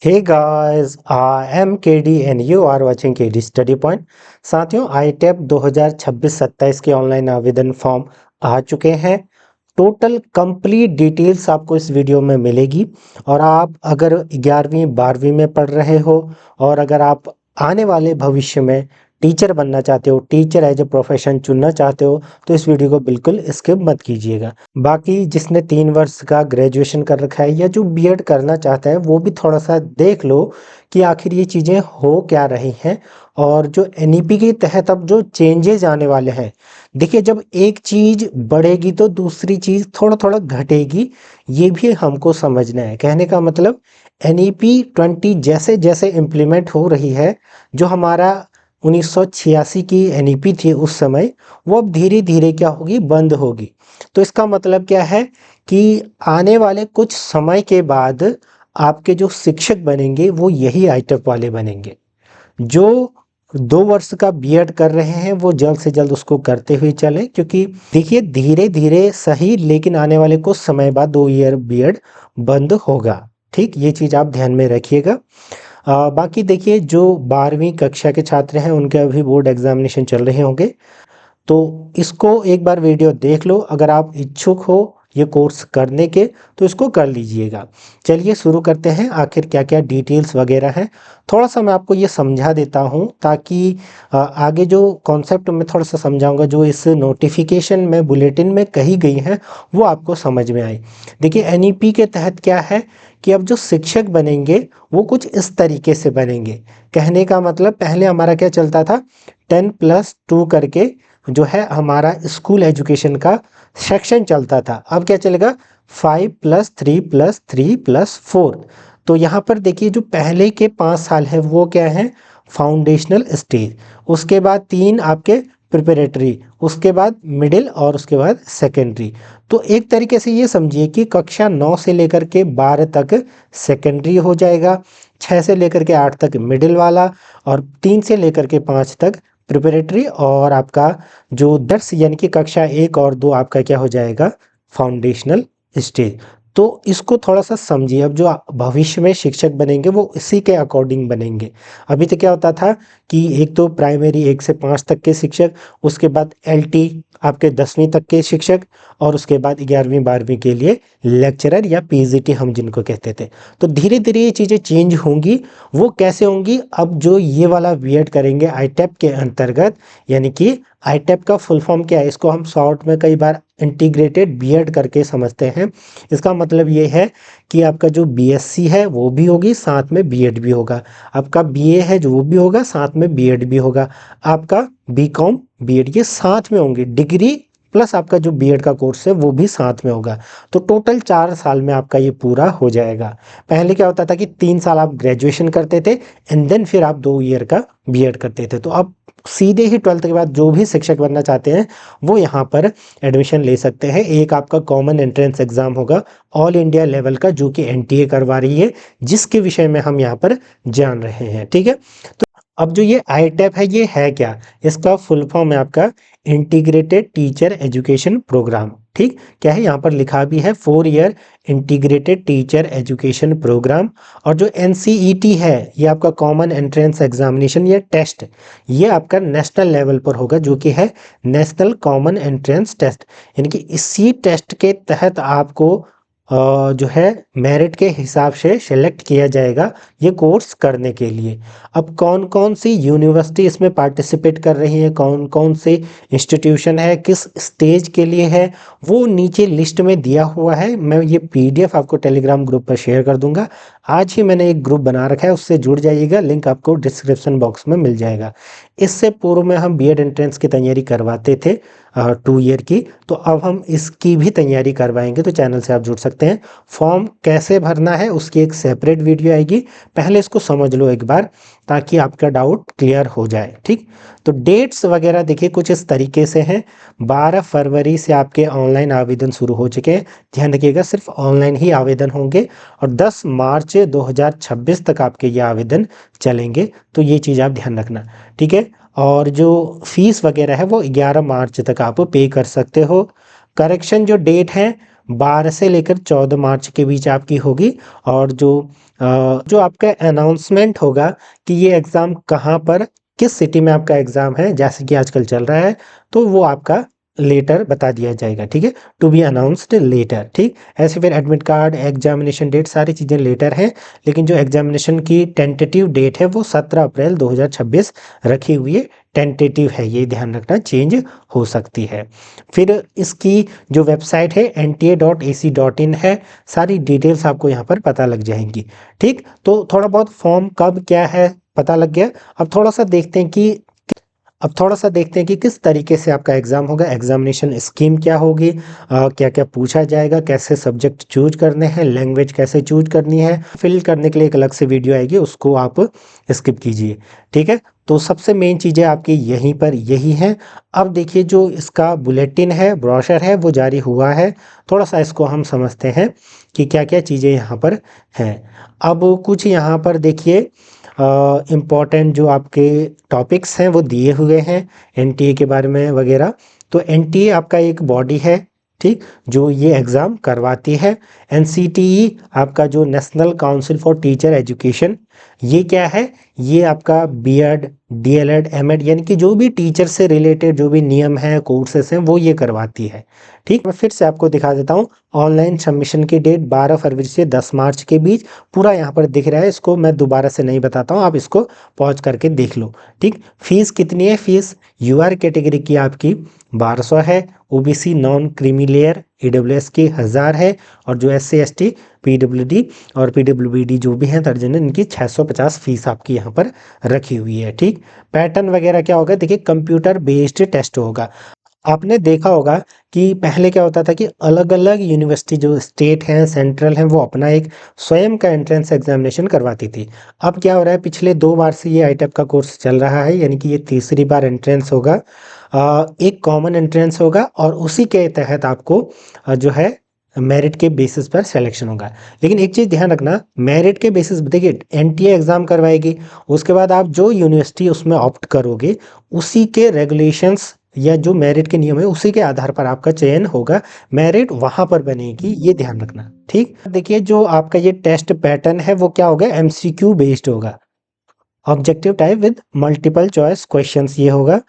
Hey guys, I am KD and you are watching KD Study Point। साथियों ITEP 2026-27 के online आवेदन form आ चुके हैं। टोटल कंप्लीट डिटेल्स आपको इस वीडियो में मिलेगी। और आप अगर 11वीं 12वीं में पढ़ रहे हो और अगर आप आने वाले भविष्य में टीचर बनना चाहते हो, टीचर एज ए प्रोफेशन चुनना चाहते हो, तो इस वीडियो को बिल्कुल स्किप मत कीजिएगा। बाकी जिसने 3 वर्ष का ग्रेजुएशन कर रखा है या जो बीएड करना चाहता है वो भी थोड़ा सा देख लो कि आखिर ये चीज़ें हो क्या रही हैं। और जो एनईपी के तहत अब जो चेंजेज आने वाले हैं, देखिए जब एक चीज़ बढ़ेगी तो दूसरी चीज़ थोड़ा थोड़ा घटेगी, ये भी हमको समझना है। कहने का मतलब एनईपी 20 जैसे जैसे इम्प्लीमेंट हो रही है, जो हमारा 1986 की एनईपी थी उस समय, वो अब धीरे धीरे क्या होगी, बंद होगी। तो इसका मतलब क्या है कि आने वाले कुछ समय के बाद आपके जो शिक्षक बनेंगे वो यही आईटेप वाले बनेंगे। जो 2 वर्ष का बीएड कर रहे हैं वो जल्द से जल्द उसको करते हुए चले, क्योंकि देखिए धीरे धीरे सही, लेकिन आने वाले कुछ समय बाद 2 ईयर बीएड बंद होगा। ठीक, ये चीज़ आप ध्यान में रखिएगा। बाकी देखिए जो 12वीं कक्षा के छात्र हैं उनके अभी बोर्ड एग्जामिनेशन चल रहे होंगे, तो इसको एक बार वीडियो देख लो। अगर आप इच्छुक हो ये कोर्स करने के तो इसको कर लीजिएगा। चलिए शुरू करते हैं, आखिर क्या क्या डिटेल्स वगैरह हैं थोड़ा सा मैं आपको ये समझा देता हूँ, ताकि आगे जो कॉन्सेप्ट मैं थोड़ा सा समझाऊंगा जो इस नोटिफिकेशन में बुलेटिन में कही गई हैं वो आपको समझ में आए। देखिए एनईपी के तहत क्या है कि अब जो शिक्षक बनेंगे वो कुछ इस तरीके से बनेंगे। कहने का मतलब पहले हमारा क्या चलता था, 10+2 करके जो है हमारा स्कूल एजुकेशन का सेक्शन चलता था। अब क्या चलेगा, 5+3+3+4। तो यहाँ पर देखिए जो पहले के 5 साल है वो क्या है, फाउंडेशनल स्टेज, उसके बाद 3 आपके प्रिपरेटरी, उसके बाद मिडिल और उसके बाद सेकेंडरी। तो एक तरीके से ये समझिए कि कक्षा 9 से लेकर के 12 तक सेकेंडरी हो जाएगा, 6 से लेकर के 8 तक मिडिल वाला, और 3 से लेकर के 5 तक प्रिपरेटरी, और आपका जो 10 यानी कि कक्षा 1 और 2 आपका क्या हो जाएगा, फाउंडेशनल स्टेज। तो इसको थोड़ा सा समझिए, अब जो भविष्य में शिक्षक बनेंगे वो इसी के अकॉर्डिंग बनेंगे। अभी तो क्या होता था कि एक तो प्राइमरी 1 से 5 तक के शिक्षक, उसके बाद एलटी आपके 10वीं तक के शिक्षक, और उसके बाद 11वीं 12वीं के लिए लेक्चरर या पीजीटी हम जिनको कहते थे। तो धीरे धीरे ये चीज़ें चेंज होंगी। वो कैसे होंगी, अब जो ये वाला बीएड करेंगे आईटेप के अंतर्गत, यानी कि आईटेप का फुल फॉर्म क्या है, इसको हम शॉर्ट में कई बार इंटीग्रेटेड बीएड करके समझते हैं। इसका मतलब ये है कि आपका जो बीएससी है वो भी होगी, साथ में बीएड भी होगा। आपका बीए है जो वो भी होगा, साथ में बीएड भी होगा। आपका बीकॉम बीएड ये साथ में होंगे, डिग्री प्लस आपका जो बीएड का कोर्स है वो भी साथ में होगा। तो टोटल 4 साल में आपका ये पूरा हो जाएगा। पहले क्या होता था कि 3 साल आप ग्रेजुएशन करते थे एंड देन फिर आप 2 ईयर का बीएड करते थे। तो अब सीधे ही 12th के बाद जो भी शिक्षक बनना चाहते हैं वो यहाँ पर एडमिशन ले सकते हैं। एक आपका कॉमन एंट्रेंस एग्जाम होगा ऑल इंडिया लेवल का, जो कि एनटीए करवा रही है, जिसके विषय में हम यहाँ पर जान रहे हैं। ठीक है, तो अब जो ये आईटेप है ये है क्या, इसका फुल फॉर्म है आपका इंटीग्रेटेड टीचर एजुकेशन प्रोग्राम। ठीक, क्या है यहाँ पर लिखा भी है, 4 year integrated teacher education programme. और जो एनसीईटी है ये आपका कॉमन एंट्रेंस एग्जामिनेशन या टेस्ट, ये आपका नेशनल लेवल पर होगा, जो कि है नेशनल कॉमन एंट्रेंस टेस्ट। यानी कि इसी टेस्ट के तहत आपको जो है मेरिट के हिसाब से सिलेक्ट किया जाएगा ये कोर्स करने के लिए। अब कौन कौन सी यूनिवर्सिटी इसमें पार्टिसिपेट कर रही है, कौन कौन से इंस्टीट्यूशन है, किस स्टेज के लिए है, वो नीचे लिस्ट में दिया हुआ है। मैं ये पीडीएफ आपको टेलीग्राम ग्रुप पर शेयर कर दूंगा। आज ही मैंने एक ग्रुप बना रखा है, उससे जुड़ जाइएगा, लिंक आपको डिस्क्रिप्शन बॉक्स में मिल जाएगा। इससे पूर्व में हम बीएड एंट्रेंस की तैयारी करवाते थे 2 ईयर की, तो अब हम इसकी भी तैयारी करवाएंगे, तो चैनल से आप जुड़ सकते हैं। फॉर्म कैसे भरना है उसकी एक सेपरेट वीडियो आएगी, पहले इसको समझ लो एक बार ताकि आपका डाउट क्लियर हो जाए। ठीक, तो डेट्स वगैरह देखिए कुछ इस तरीके से हैं। 12 फरवरी से आपके ऑनलाइन आवेदन शुरू हो चुके हैं, ध्यान रखिएगा सिर्फ ऑनलाइन ही आवेदन होंगे, और 10 मार्च 2026 तक आपके ये आवेदन चलेंगे। तो ये चीज़ आप ध्यान रखना, ठीक है। और जो फीस वगैरह है वो 11 मार्च तक आप पे कर सकते हो। करेक्शन जो डेट है 12 से लेकर 14 मार्च के बीच आपकी होगी। और जो आपका अनाउंसमेंट होगा कि ये एग्ज़ाम कहाँ पर, किस सिटी में आपका एग्ज़ाम है, जैसे कि आजकल चल रहा है, तो वो आपका लेटर बता दिया जाएगा, ठीक है, टू बी अनाउंस्ड लेटर, ठीक। ऐसे फिर एडमिट कार्ड, एग्जामिनेशन डेट, सारी चीज़ें लेटर हैं, लेकिन जो एग्जामिनेशन की टेंटेटिव डेट है वो 17 अप्रैल 2026 रखी हुई है, टेंटेटिव है, ये ध्यान रखना, चेंज हो सकती है। फिर इसकी जो वेबसाइट है nta.ac.in है, सारी डिटेल्स आपको यहाँ पर पता लग जाएंगी, ठीक। तो थोड़ा बहुत फॉर्म कब क्या है पता लग गया। अब थोड़ा सा देखते हैं कि किस तरीके से आपका एग्ज़ाम होगा, एग्जामिनेशन स्कीम क्या होगी, क्या क्या पूछा जाएगा, कैसे सब्जेक्ट चूज करने हैं, लैंग्वेज कैसे चूज करनी है, फिल करने के लिए एक अलग से वीडियो आएगी, उसको आप स्किप कीजिए, ठीक है। तो सबसे मेन चीज़ें आपकी यहीं पर यही हैं। अब देखिए जो इसका बुलेटिन है, ब्रोशर है, वो जारी हुआ है, थोड़ा सा इसको हम समझते हैं कि क्या क्या चीज़ें यहाँ पर हैं। अब कुछ यहाँ पर देखिए इम्पॉर्टेंट जो आपके टॉपिक्स हैं वो दिए हुए हैं एनटीए के बारे में वगैरह। तो एनटीए आपका एक बॉडी है, ठीक, जो ये एग्ज़ाम करवाती है। एनसीटीई आपका जो national council for teacher education, ये क्या है, ये आपका बीएड, डीएलएड, एमएड यानी कि जो भी टीचर से रिलेटेड जो भी नियम हैं, कोर्सेस हैं, वो ये करवाती है, ठीक। मैं फिर से आपको दिखा देता हूँ, ऑनलाइन सबमिशन की डेट 12 फरवरी से 10 मार्च के बीच, पूरा यहाँ पर दिख रहा है, इसको मैं दोबारा से नहीं बताता हूँ, आप इसको पॉज करके देख लो, ठीक। फीस कितनी है, फीस यूआर कैटेगरी की आपकी 1200 है, OBC non creamy layer EWS की 1000 है, और जो एससी एसटी पीडब्ल्यूडी और पीडब्ल्यूबीडी जो भी हैं दर्जन, इनकी 650 फीस आपकी यहाँ पर रखी हुई है, ठीक। पैटर्न वगैरह क्या होगा, देखिए कंप्यूटर बेस्ड टेस्ट होगा। आपने देखा होगा कि पहले क्या होता था कि अलग अलग यूनिवर्सिटी जो स्टेट हैं, सेंट्रल हैं, वो अपना एक स्वयं का एंट्रेंस एग्जामिनेशन करवाती थी। अब क्या हो रहा है, पिछले 2 बार से ये आईटेप का कोर्स चल रहा है, यानी कि ये तीसरी बार एंट्रेंस होगा। एक कॉमन एंट्रेंस होगा और उसी के तहत आपको जो है मेरिट के बेसिस पर सिलेक्शन होगा। लेकिन एक चीज़ ध्यान रखना, मेरिट के बेसिस, देखिए एनटीए एग्ज़ाम करवाएगी, उसके बाद आप जो यूनिवर्सिटी उसमें ऑप्ट करोगे, उसी के रेगुलेशंस या जो मेरिट के नियम है उसी के आधार पर आपका चयन होगा, मेरिट वहां पर बनेगी, ये ध्यान रखना, ठीक। देखिए जो आपका ये टेस्ट पैटर्न है वो क्या होगा, एमसीक्यू बेस्ड होगा, objective type with multiple choice questions ये होगा।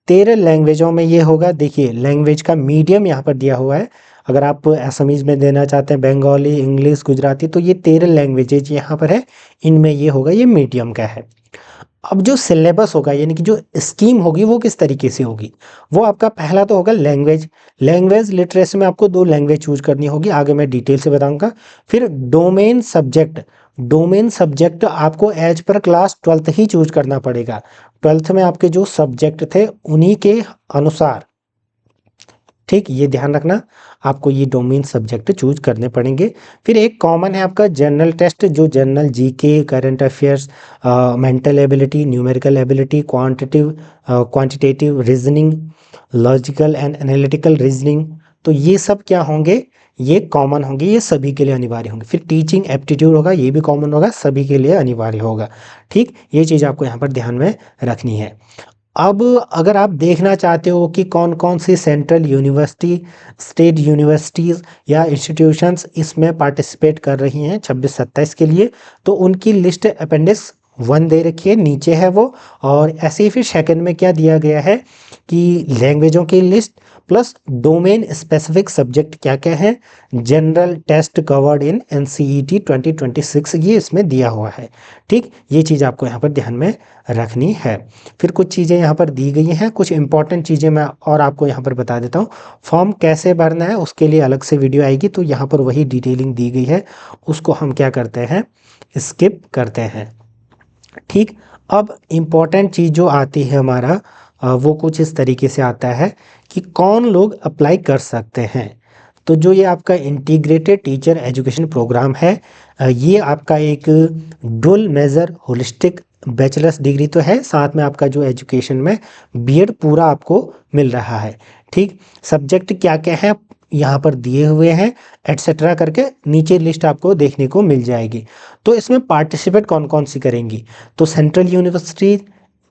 13 लैंग्वेजों में ये होगा। देखिए लैंग्वेज का मीडियम यहाँ पर दिया हुआ है, अगर आप असमीज में देना चाहते हैं, बंगाली, इंग्लिश, गुजराती, तो ये 13 लैंग्वेजेज यहाँ पर है, इनमें ये होगा, ये मीडियम का है। अब जो सिलेबस होगा यानी कि जो स्कीम होगी वो किस तरीके से होगी, वो आपका पहला तो होगा लैंग्वेज। लैंग्वेज लिटरेसी में आपको 2 लैंग्वेज चूज करनी होगी, आगे मैं डिटेल से बताऊंगा। फिर डोमेन सब्जेक्ट, डोमेन सब्जेक्ट आपको एज पर क्लास 12th ही चूज करना पड़ेगा। 12th में आपके जो सब्जेक्ट थे उन्हीं के अनुसार, ठीक, ये ध्यान रखना, आपको ये डोमेन सब्जेक्ट चूज करने पड़ेंगे। फिर एक कॉमन है आपका जनरल टेस्ट, जो general GK, current affairs, mental ability, numerical ability, quantitative reasoning, logical and analytical reasoning, तो ये सब क्या होंगे, ये कॉमन होंगे, ये सभी के लिए अनिवार्य होंगे। फिर टीचिंग एप्टीट्यूड होगा, ये भी कॉमन होगा, सभी के लिए अनिवार्य होगा, ठीक। ये चीज़ आपको यहाँ पर ध्यान में रखनी है। अब अगर आप देखना चाहते हो कि कौन कौन C central university, state universities या इंस्टीट्यूशंस इसमें पार्टिसिपेट कर रही हैं 26-27 के लिए, तो उनकी लिस्ट अपेंडिक्स 1 दे रखी है, नीचे है वो। और ऐसे ही फिर सेकंड में क्या दिया गया है कि लैंग्वेजों की list plus domain specific subject क्या क्या है, general test covered in NCET 2026, ये इसमें दिया हुआ है, ठीक। ये चीज़ आपको यहाँ पर ध्यान में रखनी है। फिर कुछ चीज़ें यहाँ पर दी गई हैं, कुछ इंपॉर्टेंट चीज़ें मैं और आपको यहाँ पर बता देता हूँ। फॉर्म कैसे भरना है उसके लिए अलग से वीडियो आएगी, तो यहाँ पर वही डिटेलिंग दी गई है, उसको हम क्या करते हैं, स्किप करते हैं, ठीक। अब इम्पॉर्टेंट चीज़ जो आती है हमारा, वो कुछ इस तरीके से आता है कि कौन लोग अप्लाई कर सकते हैं। तो जो ये आपका इंटीग्रेटेड टीचर एजुकेशन प्रोग्राम है, ये आपका एक dual major holistic bachelor's degree तो है, साथ में आपका जो एजुकेशन में बीएड पूरा आपको मिल रहा है, ठीक। सब्जेक्ट क्या क्या है यहाँ पर दिए हुए हैं, एटसेट्रा करके नीचे लिस्ट आपको देखने को मिल जाएगी। तो इसमें पार्टिसिपेट कौन कौन सी करेंगी, तो central university,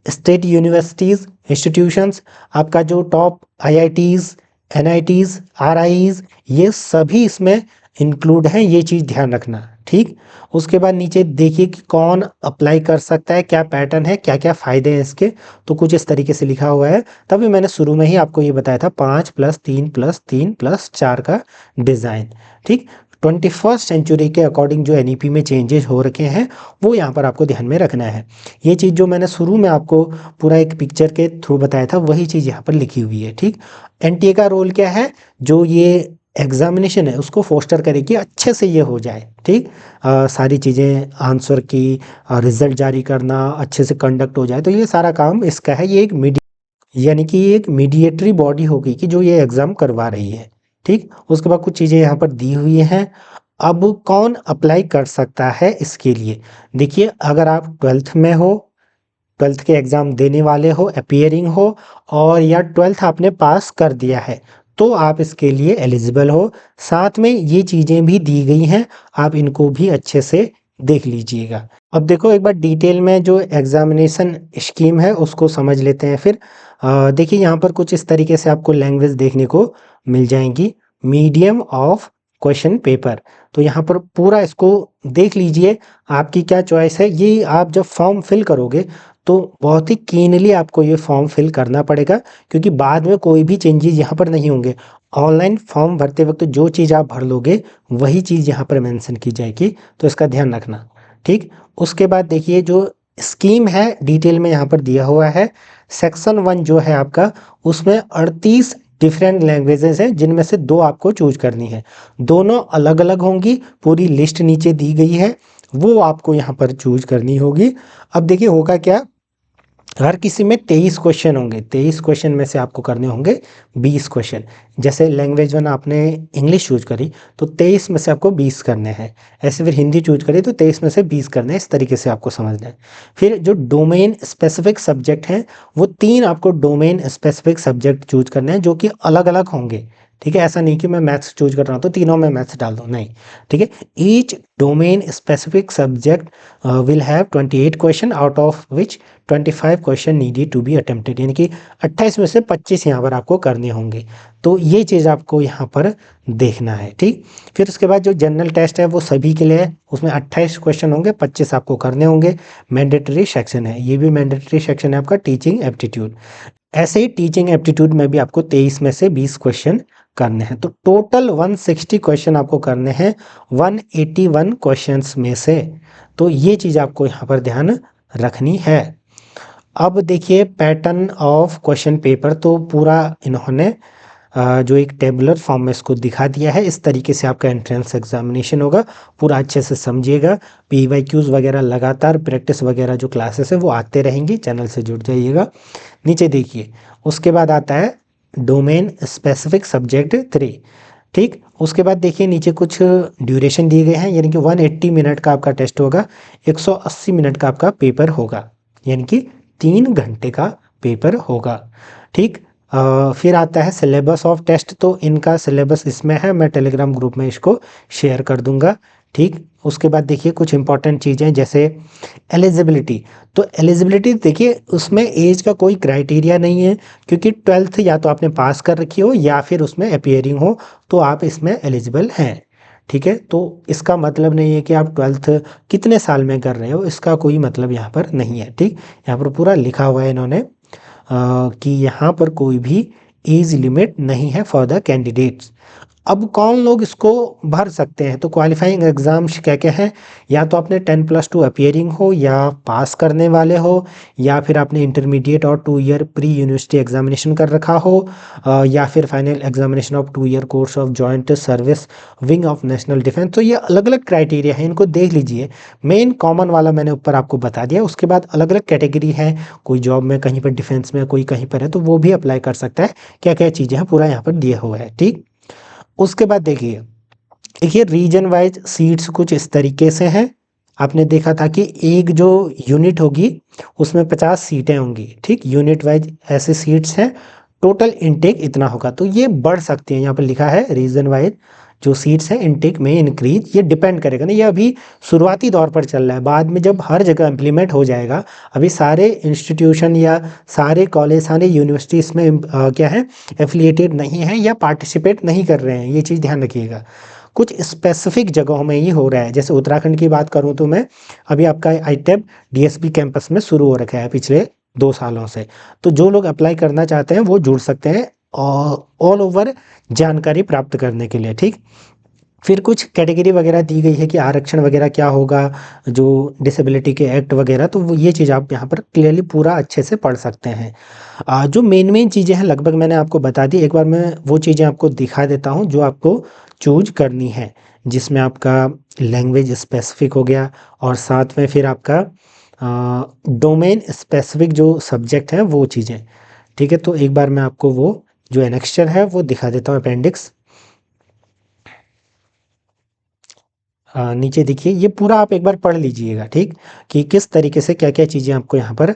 state universities, institutions, आपका जो टॉप आईआईटीज़, NITs, RIs, ये सभी इसमें इंक्लूड हैं, ये चीज़ ध्यान रखना। ठीक, उसके बाद नीचे देखिए कि कौन अप्लाई कर सकता है, क्या पैटर्न है, क्या क्या फ़ायदे हैं इसके। तो कुछ इस तरीके से लिखा हुआ है। तभी मैंने शुरू में ही आपको ये बताया था 5+3+3+4 का डिज़ाइन। ठीक, 21st सेंचुरी के अकॉर्डिंग जो NEP में चेंजेस हो रखे हैं वो यहाँ पर आपको ध्यान में रखना है। ये चीज़ जो मैंने शुरू में आपको पूरा एक पिक्चर के थ्रू बताया था वही चीज़ यहाँ पर लिखी हुई है। ठीक, NTA का रोल क्या है, जो ये एग्जामिनेशन है उसको फोस्टर करे कि अच्छे से ये हो जाए। ठीक, सारी चीज़ें आंसर की, रिजल्ट जारी करना अच्छे से कंडक्ट हो जाए, तो ये सारा काम इसका है। ये एक यानी कि ये एक मीडिएटरी बॉडी होगी कि जो ये एग्ज़ाम करवा रही है। ठीक, उसके बाद कुछ चीज़ें यहाँ पर दी हुई हैं। अब कौन अप्लाई कर सकता है इसके लिए, देखिए अगर आप 12th में हो, 12th के एग्ज़ाम देने वाले हो, अपीयरिंग हो, और या 12th आपने पास कर दिया है तो आप इसके लिए एलिजिबल हो। साथ में ये चीज़ें भी दी गई हैं, आप इनको भी अच्छे से देख लीजिएगा। अब देखो एक बार डिटेल में जो एग्ज़ामिनेशन स्कीम है उसको समझ लेते हैं फिर। देखिए यहाँ पर कुछ इस तरीके से आपको लैंग्वेज देखने को मिल जाएंगी। मीडियम ऑफ क्वेश्चन पेपर, तो यहाँ पर पूरा इसको देख लीजिए आपकी क्या चॉइस है। ये आप जब फॉर्म फिल करोगे तो बहुत ही कीनली आपको ये फॉर्म फिल करना पड़ेगा, क्योंकि बाद में कोई भी चेंजेस यहाँ पर नहीं होंगे। ऑनलाइन फॉर्म भरते वक्त जो चीज़ आप भर लोगे वही चीज़ यहाँ पर मेंशन की जाएगी, तो इसका ध्यान रखना। ठीक, उसके बाद देखिए जो स्कीम है डिटेल में यहाँ पर दिया हुआ है। सेक्शन 1 जो है आपका, उसमें 38 डिफरेंट लैंग्वेजेस हैं जिनमें से 2 आपको चूज करनी है। दोनों अलग अलग होंगी, पूरी लिस्ट नीचे दी गई है, वो आपको यहाँ पर चूज करनी होगी। अब देखिए होगा क्या, हर किसी में 23 क्वेश्चन होंगे। 23 क्वेश्चन में से आपको करने होंगे 20 क्वेश्चन। जैसे लैंग्वेज 1 आपने इंग्लिश चूज करी तो 23 में से आपको 20 करने हैं। ऐसे फिर हिंदी चूज करी तो 23 में से 20 करने हैं। इस तरीके से आपको समझना है। फिर जो डोमेन स्पेसिफिक सब्जेक्ट हैं, वो 3 आपको डोमेन स्पेसिफिक सब्जेक्ट चूज करने हैं जो कि अलग अलग होंगे। ठीक है, ऐसा नहीं कि मैं मैथ्स चूज कर रहा हूँ तो तीनों में मैथ्स डाल दूँ, नहीं। ठीक है, each domain specific subject will have 28 question, out of which 25 question needed to be attempted, यानी कि 28 में से 25 यहाँ पर आपको करने होंगे। तो ये चीज़ आपको यहाँ पर देखना है। ठीक, फिर उसके बाद जो जनरल टेस्ट है वो सभी के लिए है, उसमें 28 क्वेश्चन होंगे, 25 आपको करने होंगे। मैंडेटरी सेक्शन है, ये भी मैंडेटरी सेक्शन है आपका टीचिंग एप्टीट्यूड। ऐसे ही टीचिंग एप्टीट्यूड में भी आपको 23 में से 20 क्वेश्चन करने हैं, तो टोटल 160 क्वेश्चन आपको करने हैं 181 क्वेश्चंस में से। तो ये चीज़ आपको यहाँ पर ध्यान रखनी है। अब देखिए पैटर्न ऑफ क्वेश्चन पेपर, तो पूरा इन्होंने जो एक टेबुलर फॉर्म में इसको दिखा दिया है। इस तरीके से आपका एंट्रेंस एग्जामिनेशन होगा, पूरा अच्छे से समझिएगा। PYQs वगैरह लगातार प्रैक्टिस वगैरह जो क्लासेस है वो आते रहेंगी, चैनल से जुड़ जाइएगा। नीचे देखिए उसके बाद आता है डोमेन स्पेसिफिक सब्जेक्ट 3। ठीक, उसके बाद देखिए नीचे कुछ ड्यूरेशन दिए गए हैं, यानी कि 180 मिनट का आपका टेस्ट होगा, 180 मिनट का आपका पेपर होगा, यानी कि 3 घंटे का पेपर होगा। ठीक, फिर आता है सिलेबस ऑफ टेस्ट, तो इनका सिलेबस इसमें है, मैं टेलीग्राम ग्रुप में इसको शेयर कर दूंगा। ठीक, उसके बाद देखिए कुछ इंपॉर्टेंट चीज़ें जैसे एलिजिबिलिटी। तो एलिजिबिलिटी देखिए उसमें एज का कोई क्राइटेरिया नहीं है, क्योंकि 12th या तो आपने पास कर रखी हो या फिर उसमें अपीयरिंग हो तो आप इसमें एलिजिबल हैं। ठीक है, तो इसका मतलब नहीं है कि आप 12th कितने साल में कर रहे हो, इसका कोई मतलब यहाँ पर नहीं है। ठीक, यहाँ पर पूरा लिखा हुआ है इन्होंने कि यहाँ पर कोई भी एज लिमिट नहीं है फॉर द कैंडिडेट्स। अब कौन लोग इसको भर सकते हैं, तो क्वालिफाइंग एग्जाम्स क्या क्या हैं, या तो आपने 10+2 अपीयरिंग हो, या पास करने वाले हो, या फिर आपने इंटरमीडिएट और 2 ईयर प्री यूनिवर्सिटी एग्जामिनेशन कर रखा हो, या फिर final examination of 2 year course of joint service wing of national defence. तो ये अलग अलग क्राइटेरिया है, इनको देख लीजिए। मेन कॉमन वाला मैंने ऊपर आपको बता दिया, उसके बाद अलग अलग कैटेगरी है, कोई जॉब में कहीं पर डिफेंस में, कोई कहीं पर है, तो वो भी अप्लाई कर सकता है। क्या क्या चीज़ें हैं पूरा यहाँ पर दिया हुआ है। ठीक, उसके बाद देखिए रीजन वाइज सीट्स कुछ इस तरीके से हैं। आपने देखा था कि एक जो यूनिट होगी उसमें 50 सीटें होंगी। ठीक, यूनिट वाइज ऐसे सीट्स हैं, टोटल इनटेक इतना होगा, तो ये बढ़ सकती है। यहाँ पर लिखा है रीजन वाइज जो सीट्स हैं इनटेक में इंक्रीज, ये डिपेंड करेगा ना, ये अभी शुरुआती दौर पर चल रहा है। बाद में जब हर जगह इम्प्लीमेंट हो जाएगा, अभी सारे इंस्टीट्यूशन या सारे कॉलेज सारे यूनिवर्सिटी इसमें क्या है एफिलिएटेड नहीं है या पार्टिसिपेट नहीं कर रहे हैं, ये चीज़ ध्यान रखिएगा। कुछ स्पेसिफिक जगहों में ही हो रहा है, जैसे उत्तराखंड की बात करूं तो मैं अभी आपका आईटेब डीएसपी कैंपस में शुरू हो रखा है पिछले 2 सालों से। तो जो लोग अप्लाई करना चाहते हैं वो जुड़ सकते हैं ऑल ओवर जानकारी प्राप्त करने के लिए, ठीक। फिर कुछ कैटेगरी वगैरह दी गई है कि आरक्षण वगैरह क्या होगा, जो डिसेबिलिटी के एक्ट वगैरह, तो ये चीज़ आप यहाँ पर क्लियरली पूरा अच्छे से पढ़ सकते हैं। जो मेन चीज़ें हैं लगभग मैंने आपको बता दी। एक बार मैं वो चीज़ें आपको दिखा देता हूँ जो आपको चूज करनी है, जिसमें आपका लैंग्वेज स्पेसिफिक हो गया और साथ में फिर आपका डोमेन स्पेसिफिक जो सब्जेक्ट है वो चीज़ें, ठीक है। तो एक बार मैं आपको वो जो एनेक्स्चर है वो दिखा देता हूँ, अपेंडिक्स। नीचे देखिए, ये पूरा आप एक बार पढ़ लीजिएगा, ठीक, कि किस तरीके से क्या क्या चीज़ें आपको यहाँ पर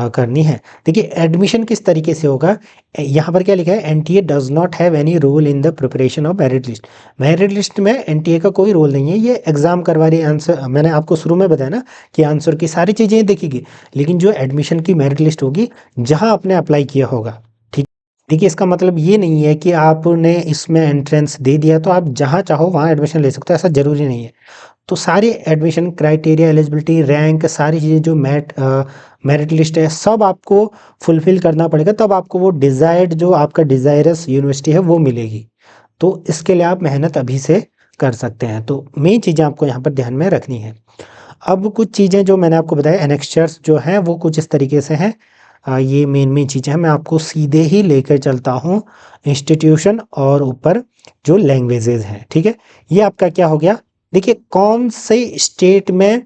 करनी है। देखिए एडमिशन किस तरीके से होगा, यहाँ पर क्या लिखा है, NTA does not have any role in the preparation of merit list. Merit list में एनटीए का कोई रोल नहीं है, ये एग्जाम करवा रही आंसर, मैंने आपको शुरू में बताया ना कि आंसर की सारी चीज़ें देखेगी, लेकिन जो एडमिशन की मेरिट लिस्ट होगी जहाँ आपने अप्लाई किया होगा, ठीक। देखिए इसका मतलब ये नहीं है कि आपने इसमें एंट्रेंस दे दिया तो आप जहाँ चाहो वहाँ एडमिशन ले सकते हो, ऐसा ज़रूरी नहीं है। तो सारे एडमिशन क्राइटेरिया, एलिजिबिलिटी, रैंक, सारी चीज़ें जो मेरिट लिस्ट है सब आपको फुलफिल करना पड़ेगा, तब आपको वो डिज़ायर्ड जो आपका डिज़ायरस यूनिवर्सिटी है वो मिलेगी। तो इसके लिए आप मेहनत अभी से कर सकते हैं। तो मेन चीज़ें आपको यहाँ पर ध्यान में रखनी है। अब कुछ चीज़ें जो मैंने आपको बताया एनेक्स्चर्स जो हैं वो कुछ इस तरीके से हैं। ये मेन चीज़ें हैं, मैं आपको सीधे ही लेकर चलता हूँ इंस्टीट्यूशन और ऊपर जो लैंग्वेजेज हैं, ठीक है। ये आपका क्या हो गया, देखिए कौन से स्टेट में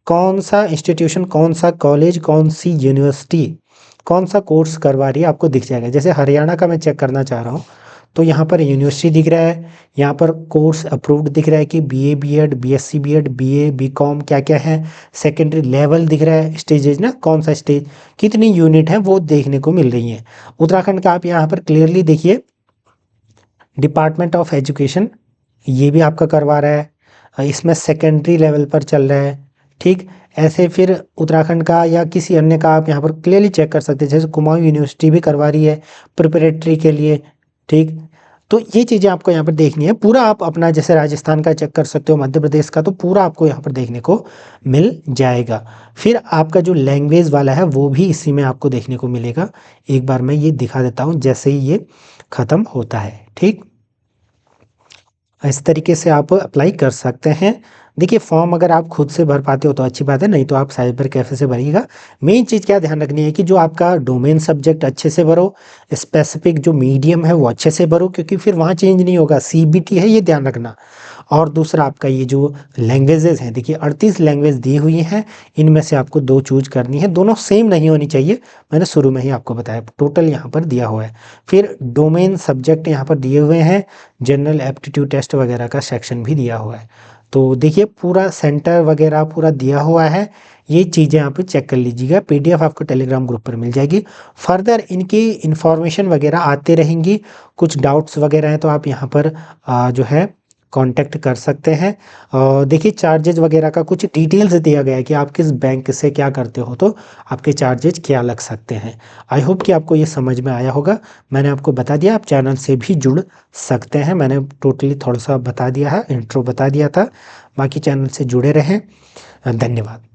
कौन सा इंस्टीट्यूशन, कौन सा कॉलेज, कौन सी यूनिवर्सिटी कौन सा कोर्स करवा रही है आपको दिख जाएगा। जैसे हरियाणा का मैं चेक करना चाह रहा हूँ तो यहाँ पर यूनिवर्सिटी दिख रहा है, यहाँ पर कोर्स अप्रूव्ड दिख रहा है कि BA BEd BSc BEd BA BCom क्या क्या है, सेकेंडरी लेवल दिख रहा है, स्टेजेज ना कौन सा स्टेज, कितनी यूनिट है वो देखने को मिल रही है। उत्तराखंड का आप यहाँ पर क्लियरली देखिए, डिपार्टमेंट ऑफ एजुकेशन ये भी आपका करवा रहा है, इसमें सेकेंडरी लेवल पर चल रहा है, ठीक। ऐसे फिर उत्तराखंड का या किसी अन्य का आप यहाँ पर क्लियरली चेक कर सकते हैं, जैसे कुमाऊं यूनिवर्सिटी भी करवा रही है प्रिपरेटरी के लिए, ठीक। तो ये चीज़ें आपको यहाँ पर देखनी है पूरा, आप अपना जैसे राजस्थान का चेक कर सकते हो, मध्य प्रदेश का, तो पूरा आपको यहाँ पर देखने को मिल जाएगा। फिर आपका जो लैंग्वेज वाला है वो भी इसी में आपको देखने को मिलेगा। एक बार मैं ये दिखा देता हूँ जैसे ही ये ख़त्म होता है, ठीक। इस तरीके से आप अप्लाई कर सकते हैं। देखिए फॉर्म अगर आप खुद से भर पाते हो तो अच्छी बात है, नहीं तो आप साइबर कैफे से भरिएगा। मेन चीज़ क्या ध्यान रखनी है कि जो आपका डोमेन सब्जेक्ट अच्छे से भरो, स्पेसिफिक जो मीडियम है वो अच्छे से भरो, क्योंकि फिर वहाँ चेंज नहीं होगा, सीबीटी है ये ध्यान रखना। और दूसरा आपका ये जो लैंग्वेजेस हैं, देखिए 38 लैंग्वेज दी हुई हैं, इनमें से आपको 2 चूज करनी है, दोनों सेम नहीं होनी चाहिए, मैंने शुरू में ही आपको बताया, टोटल यहाँ पर दिया हुआ है। फिर डोमेन सब्जेक्ट यहाँ पर दिए हुए हैं, जनरल एप्टीट्यूड टेस्ट वगैरह का सेक्शन भी दिया हुआ है। तो देखिए पूरा सेंटर वगैरह पूरा दिया हुआ है, ये चीज़ें आप चेक कर लीजिएगा, पीडीएफ आपको टेलीग्राम ग्रुप पर मिल जाएगी। फर्दर इनकी इन्फॉर्मेशन वगैरह आते रहेंगी, कुछ डाउट्स वगैरह हैं तो आप यहाँ पर जो है कांटेक्ट कर सकते हैं। और देखिए चार्जेज वगैरह का कुछ डिटेल्स दिया गया है कि आप किस बैंक से क्या करते हो तो आपके चार्जेज क्या लग सकते हैं। आई होप कि आपको ये समझ में आया होगा। मैंने आपको बता दिया आप चैनल से भी जुड़ सकते हैं, मैंने टोटली थोड़ा सा बता दिया है, इंट्रो बता दिया था, बाकी चैनल से जुड़े रहें। धन्यवाद।